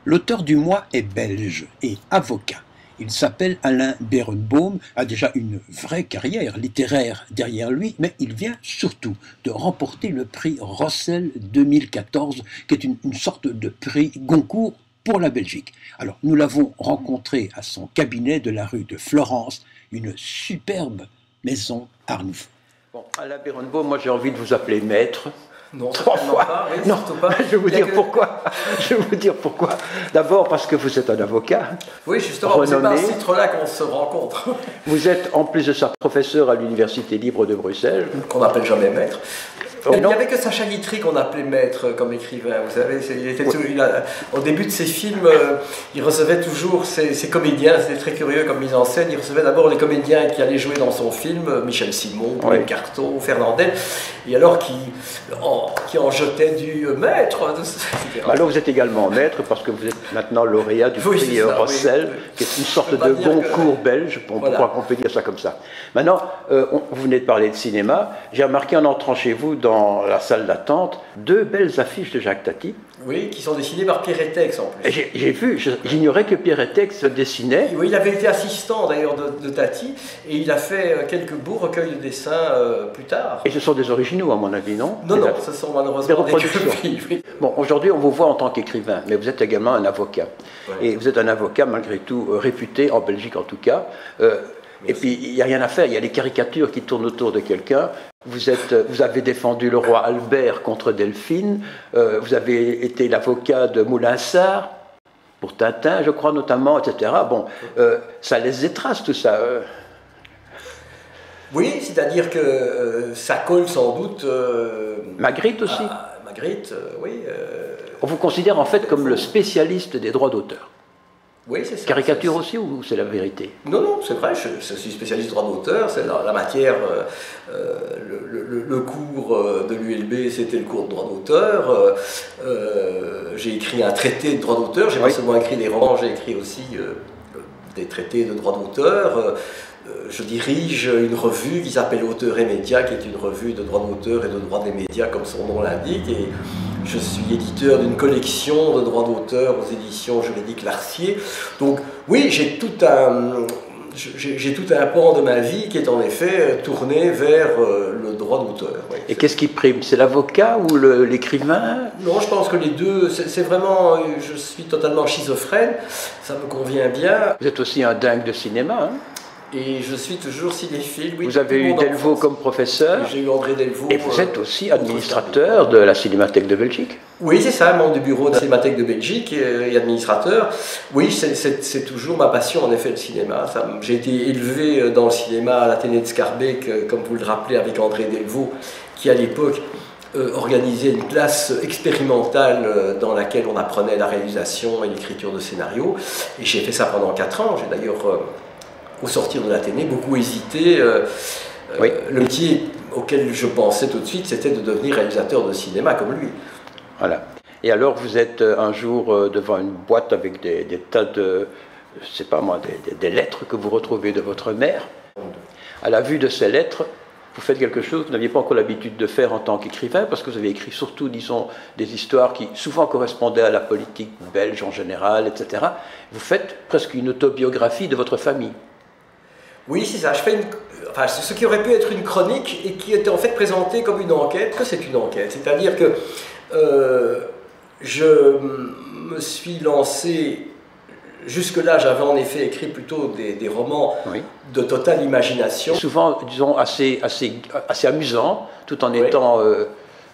L'auteur du Moi est belge et avocat. Il s'appelle Alain Berenbaum, a déjà une vraie carrière littéraire derrière lui, mais il vient surtout de remporter le prix Rossel 2014, qui est une sorte de prix Goncourt pour la Belgique. Alors, nous l'avons rencontré à son cabinet de la rue de Florence, une superbe maison Art Nouveau. Bon, Alain Berenbaum, moi j'ai envie de vous appeler maître. Non, trois fois. Pas, oui, non, pas. Je vais vous dire pourquoi. Je vais vous dire pourquoi. D'abord parce que vous êtes un avocat. Oui, justement, c'est pas à ce titre-là qu'on se rencontre. Vous êtes, en plus de ça, professeur à l'Université libre de Bruxelles. Qu'on n'appelle jamais maître. Oh, il n'y avait que Sacha Guitry qu'on appelait maître comme écrivain. Vous savez, au début de ses films, il recevait toujours ses comédiens. C'était très curieux comme mise en scène. Il recevait d'abord les comédiens qui allaient jouer dans son film, Michel Simon, Pauline Carto, Fernandel, et alors qui en jetaient du maître. Alors vous êtes également maître parce que vous êtes maintenant lauréat du prix Rossel, qui est une sorte de Goncourt belge. Pourquoi on peut dire ça comme ça. Maintenant, vous venez de parler de cinéma. J'ai remarqué en entrant chez vous dans la salle d'attente, deux belles affiches de Jacques Tati. Oui, qui sont dessinées par Pierre Etex en plus. J'ai vu, j'ignorais que Pierre Etex dessinait. Oui, il avait été assistant d'ailleurs de Tati, et il a fait quelques beaux recueils de dessins plus tard. Et ce sont des originaux à mon avis, non? Non, ce sont malheureusement des reproductions. Oui. Bon, aujourd'hui on vous voit en tant qu'écrivain, mais vous êtes également un avocat. Ouais. Et vous êtes un avocat malgré tout réputé, en Belgique en tout cas. Et puis, il n'y a rien à faire, il y a les caricatures qui tournent autour de quelqu'un. Vous avez défendu le roi Albert contre Delphine, vous avez été l'avocat de Moulinsart, pour Tintin, je crois notamment, etc. Bon, ça laisse des traces, tout ça. Oui, c'est-à-dire que ça colle sans doute... Magritte aussi. Magritte, oui. On vous considère en fait comme le spécialiste des droits d'auteur. Oui, c'est ça. Caricature aussi ou c'est la vérité? Non, c'est vrai, je suis spécialiste droit d'auteur, c'est la matière, le cours de l'ULB, c'était le cours de droit d'auteur. J'ai écrit un traité de droit d'auteur, j'ai pas seulement écrit des romans, j'ai écrit aussi des traités de droit d'auteur. Je dirige une revue qui s'appelle Auteur et Médias, qui est une revue de droit d'auteur et de droit des médias, comme son nom l'indique. Et je suis éditeur d'une collection de droits d'auteur aux éditions juridiques Larcier. Donc oui, j'ai tout un pan de ma vie qui est en effet tourné vers le droit d'auteur. Oui. Et qu'est-ce qui prime? C'est l'avocat ou l'écrivain? Non, je pense que les deux, c'est vraiment... Je suis totalement schizophrène, ça me convient bien. Vous êtes aussi un dingue de cinéma, hein? Et je suis toujours cinéphile. Oui, vous avez eu Delvaux comme professeur. J'ai eu André Delvaux. Et vous êtes aussi administrateur de la Cinémathèque de Belgique. Oui, c'est ça, membre du bureau de la Cinémathèque de Belgique et administrateur. Oui, c'est toujours ma passion, en effet, le cinéma. J'ai été élevé dans le cinéma à l'Athénée de Scarbeck, comme vous le rappelez, avec André Delvaux, qui à l'époque organisait une classe expérimentale dans laquelle on apprenait la réalisation et l'écriture de scénarios. Et j'ai fait ça pendant 4 ans. J'ai d'ailleurs... au sortir de l'Athénée, beaucoup hésité. Le métier auquel je pensais tout de suite, c'était de devenir réalisateur de cinéma comme lui. Voilà. Et alors, vous êtes un jour devant une boîte avec des tas de, je sais pas moi, des lettres que vous retrouvez de votre mère. À la vue de ces lettres, vous faites quelque chose que vous n'aviez pas encore l'habitude de faire en tant qu'écrivain, parce que vous avez écrit surtout, disons, des histoires qui souvent correspondaient à la politique belge en général, etc. Vous faites presque une autobiographie de votre famille. Oui, c'est ça. Je fais ce qui aurait pu être une chronique et qui était en fait présenté comme une enquête, que c'est une enquête. C'est-à-dire que je me suis lancé... Jusque-là, j'avais en effet écrit plutôt des romans de totale imagination. Souvent, disons, assez amusant, tout en étant...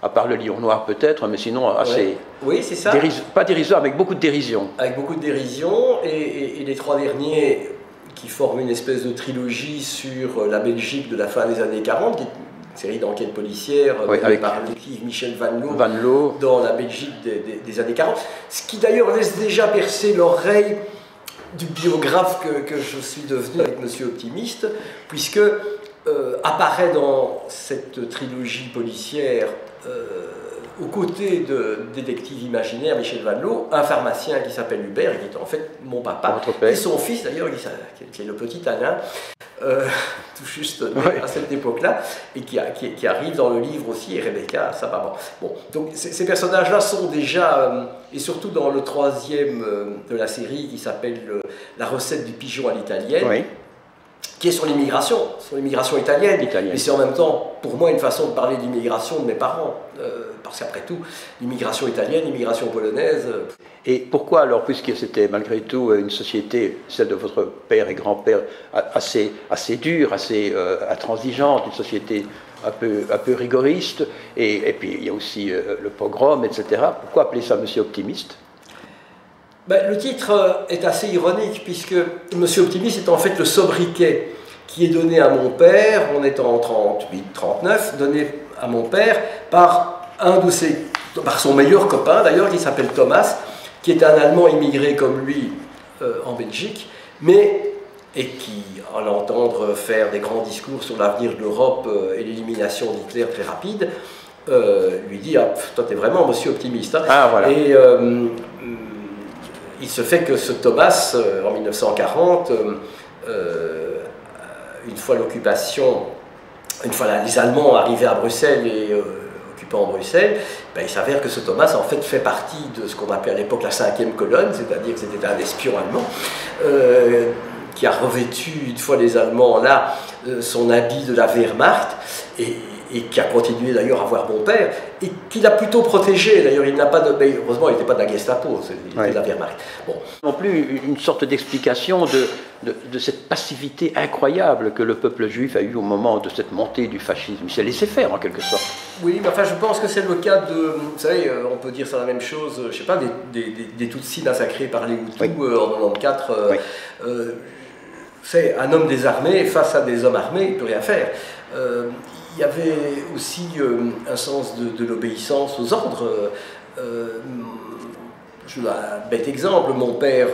à part le Lion Noir peut-être, mais sinon assez... Oui, c'est ça. Pas dérisoire, avec beaucoup de dérision. Avec beaucoup de dérision, et les 3 derniers... qui forme une espèce de trilogie sur la Belgique de la fin des années 40, qui est une série d'enquêtes policières avec par le détective Michel Van Loo dans la Belgique des années 40, ce qui d'ailleurs laisse déjà percer l'oreille du biographe que je suis devenu avec Monsieur Optimiste, puisque apparaît dans cette trilogie policière aux côtés de détective imaginaire Michel Van Loo, un pharmacien qui s'appelle Hubert, et qui est en fait mon papa, et son fils d'ailleurs, qui est le petit Alain, tout juste à cette époque-là, et qui arrive dans le livre aussi, et Rebecca, ça va bon. Donc ces personnages-là sont déjà, et surtout dans le troisième de la série, qui s'appelle La recette du pigeon à l'italienne, qui est sur l'immigration italienne. Mais c'est en même temps, pour moi, une façon de parler de l'immigration de mes parents. Parce qu'après tout, l'immigration italienne, l'immigration polonaise... Et pourquoi alors, puisque c'était malgré tout une société, celle de votre père et grand-père, assez dure, assez intransigeante, une société un peu rigoriste, et puis il y a aussi le pogrom, etc. Pourquoi appeler ça Monsieur Optimiste? Le titre est assez ironique, puisque Monsieur Optimiste est en fait le sobriquet qui est donné à mon père, on est en 38-39, donné à mon père par son meilleur copain d'ailleurs, qui s'appelle Thomas, qui est un Allemand immigré comme lui en Belgique, et qui, à l'entendre faire des grands discours sur l'avenir de l'Europe et l'élimination d'Hitler très rapide, lui dit « Ah, toi t'es vraiment Monsieur Optimiste hein. ». Ah, voilà. Et il se fait que ce Thomas, en 1940, une fois les Allemands arrivés à Bruxelles et occupant Bruxelles, il s'avère que ce Thomas en fait fait partie de ce qu'on appelait à l'époque la 5e colonne, c'est-à-dire que c'était un espion allemand qui a revêtu, une fois les Allemands là, son habit de la Wehrmacht, et qui a continué d'ailleurs à voir mon père, et qui l'a plutôt protégé. D'ailleurs, il n'a pas de... heureusement, il n'était pas de la Gestapo, il était de la Wehrmacht. Bon. Non plus une sorte d'explication de cette passivité incroyable que le peuple juif a eu au moment de cette montée du fascisme. Il s'est laissé faire, en quelque sorte. Oui, mais enfin, je pense que c'est le cas de... Vous savez, on peut dire ça la même chose, je ne sais pas, des Tutsis massacrés par les Hutus en 94. C'est un homme désarmé face à des hommes armés, il ne peut rien faire. Il y avait aussi un sens de l'obéissance aux ordres. Je donne un bête exemple, mon père,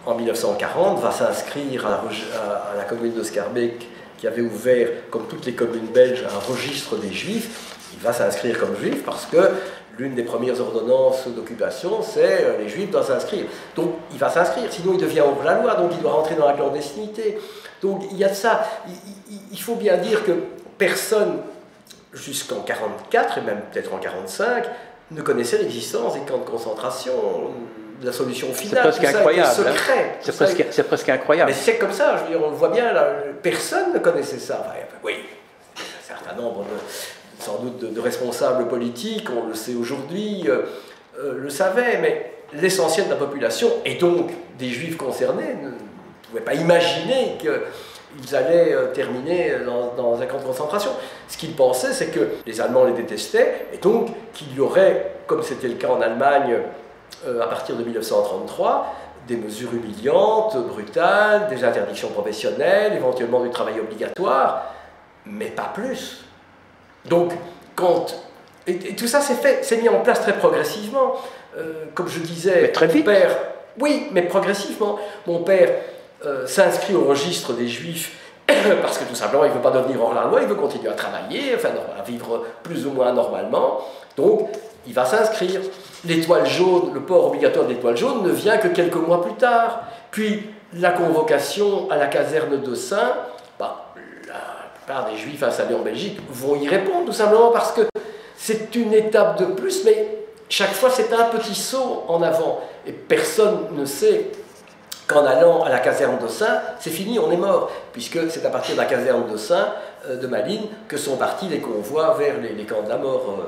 en 1940, va s'inscrire à la commune de Schaerbeek, qui avait ouvert, comme toutes les communes belges, un registre des Juifs. Il va s'inscrire comme Juif parce que l'une des premières ordonnances d'occupation, c'est les Juifs doivent s'inscrire. Donc il va s'inscrire, sinon il devient hors-la-loi, donc il doit rentrer dans la clandestinité. Donc il y a de ça. Il faut bien dire que personne, jusqu'en 1944 et même peut-être en 1945, ne connaissait l'existence des camps de concentration, de la solution finale. C'est presque incroyable. C'est presque incroyable. Mais c'est comme ça, je veux dire, on le voit bien, là, personne ne connaissait ça. Enfin, oui, un certain nombre sans doute de responsables politiques, on le sait aujourd'hui, le savaient, mais l'essentiel de la population, et donc des Juifs concernés, ne pouvaient pas imaginer qu'ils allaient terminer dans un camp de concentration. Ce qu'ils pensaient, c'est que les Allemands les détestaient, et donc qu'il y aurait, comme c'était le cas en Allemagne à partir de 1933, des mesures humiliantes, brutales, des interdictions professionnelles, éventuellement du travail obligatoire, mais pas plus. Donc, et tout ça c'est mis en place très progressivement. Comme je disais, mais très vite. Mon père, oui, mais progressivement. Mon père s'inscrit au registre des Juifs parce que tout simplement, il ne veut pas devenir hors-la-loi, il veut continuer à travailler, enfin, à vivre plus ou moins normalement. Donc, il va s'inscrire. L'étoile jaune, le port obligatoire de l'étoile jaune ne vient que quelques mois plus tard. Puis, la convocation à la caserne de Saint, la plupart des Juifs installés en Belgique vont y répondre, tout simplement parce que c'est une étape de plus, mais chaque fois c'est un petit saut en avant. Et personne ne sait qu'en allant à la caserne de Saint, c'est fini, on est mort. Puisque c'est à partir de la caserne de Saint, de Malines, que sont partis les convois vers les camps de la mort.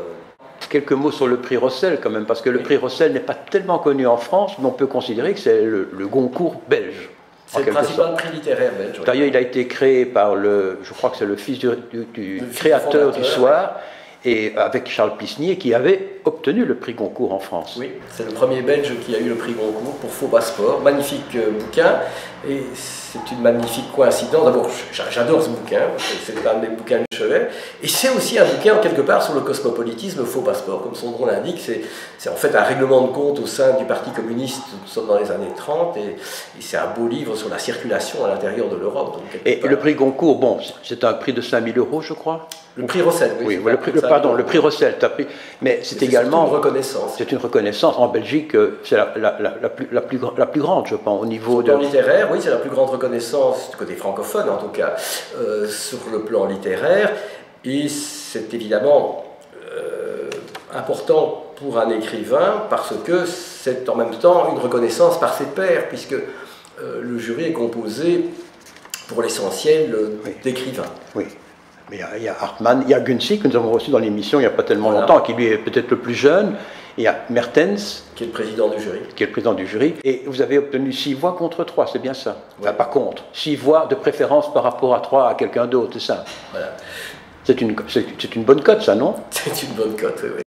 Quelques mots sur le prix Rossel quand même, parce que le prix Rossel n'est pas tellement connu en France, mais on peut considérer que c'est le Goncourt belge. C'est le principal prix littéraire belge. D'ailleurs, il a été créé par je crois que c'est le fils du créateur du soir, et avec Charles Plisnier, qui avait obtenu le prix Goncourt en France. Oui, c'est le premier Belge qui a eu le prix Goncourt pour Faux Passeport. Magnifique bouquin, et c'est une magnifique coïncidence. D'abord, j'adore ce bouquin, c'est un de mes bouquins de Chevet. Et c'est aussi un bouquin, quelque part, sur le cosmopolitisme faux passeport. Comme son nom l'indique, c'est en fait un règlement de compte au sein du Parti communiste. Nous sommes dans les années 30, et c'est un beau livre sur la circulation à l'intérieur de l'Europe. Et le prix Goncourt, bon, c'est un prix de 5 000 €, je crois. Le prix Rossel, oui. Oui, le prix Rossel, mais c'est également une reconnaissance. C'est une reconnaissance. En Belgique, c'est la plus grande, je pense, au niveau de... littéraire, oui, c'est la plus grande reconnaissance, du côté francophone en tout cas, sur le plan littéraire. Et c'est évidemment important pour un écrivain parce que c'est en même temps une reconnaissance par ses pairs, puisque le jury est composé pour l'essentiel d'écrivains. Oui. Mais il y a Hartmann, il y a Günzig que nous avons reçu dans l'émission il n'y a pas tellement longtemps, qui lui est peut-être le plus jeune. Il y a Mertens, qui est le président du jury. Qui est le président du jury. Et vous avez obtenu 6 voix contre 3, c'est bien ça? Enfin, pas contre. 6 voix de préférence par rapport à 3 à quelqu'un d'autre, c'est ça? Voilà. C'est une bonne cote, ça, non? C'est une bonne cote, oui.